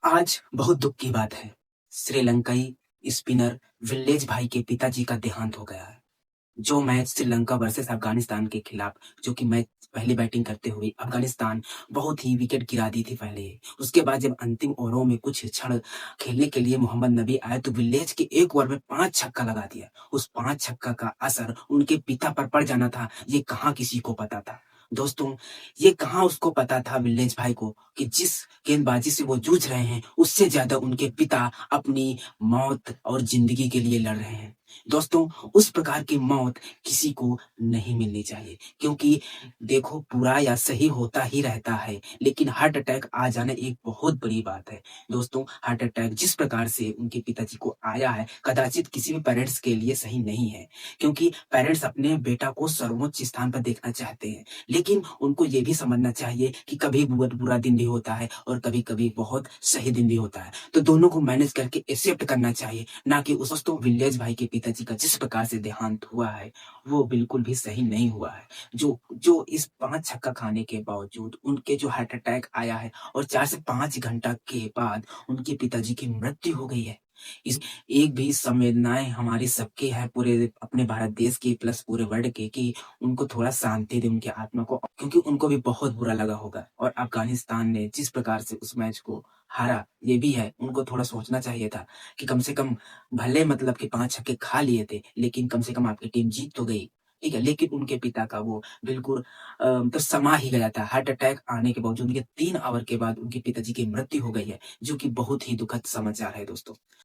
आज बहुत दुःख की बात है। श्रीलंकाई स्पिनर विल्लेज भाई के पिताजी का देहांत हो गया है। जो मैच श्रीलंका वर्सेस अफ़गानिस्तान के खिलाफ जो कि मैच पहली बैटिंग करते हुए अफ़गानिस्तान बहुत ही विकेट गिरा दी थी पहले। उसके बाद जब अंतिम ओवरों में कुछ क्षण खेलने के लिए मोहम्मद नबी आए तो विल्लेज के 1 ओवर में 5 छक्का लगा दिया। उस 5 छक्का का असर उनके पिता पर पड़ जाना था, ये कहाँ किसी को पता था। दोस्तों, ये कहाँ उसको पता था विल्लेज भाई को कि जिस गेंदबाजी से वो जूझ रहे हैं, उससे ज़्यादा उनके पिता अपनी मौत और ज़िंदगी के लिए लड़ रहे हैं। दोस्तों, उस प्रकार की मौत किसी को नहीं मिलनी चाहिए क्योंकि देखो बुरा या सही होता ही रहता है, लेकिन हार्ट अटैक आ जाना एक बहुत बड़ी बात है। दोस्तों, हार्ट अटैक जिस प्रकार से उनके पिताजी को आया है, कदाचित किसी भी पेरेंट्स के लिए सही नहीं है क्योंकि पेरेंट्स अपने बेटा को सर्वोच्च स्थान पर देखना चाहते हैं। लेकिन उनको ये भी समझना चाहिए कि कभी बहुत बुरा दिन भी होता है और कभी-कभी बहुत सही दिन भी होता है। तो दोनों को मैनेज करके एक्सेप्ट करना चाहिए, ना कि उस दोस्तों विल्लेज भाई के पिताजी का जिस प्रकार से देहांत हुआ है, वो बिल्कुल भी सही नहीं हुआ है। जो जो इस 5 छक्का खाने के बावजूद उनके जो हार्ट अटैक आया है और 4 से 5 घंटा के बाद उनके पिताजी की मृत्यु हो गई है। इस एक भी संवेदनाएँ हमारी सबकी है पूरे अपने भारत देश की प्लस पूरे वर्ल्ड की कि उनको थोड़ा शांति दें उनकी आत्मा को क्योंकि उनको भी बहुत बुरा लगा होगा और अफ़गानिस्तान ने जिस प्रकार से उस मैच को हारा, ये भी है, उनको थोड़ा सोचना चाहिए था कि कम से कम भले मतलब कि 5 छक्के खा लिए थे, लेकिन कम से कम आपकी टीम जीत तो गई, ठीक है? लेकिन उनके पिता का वो बिल्कुल तो समा ही गया था। हार्ट अटैक आने के बावजूद उनके 3 आवर के बाद उनके पिताजी की मृत्यु हो गई है, जो कि बहुत ही दुखद समाचार है दोस्तों।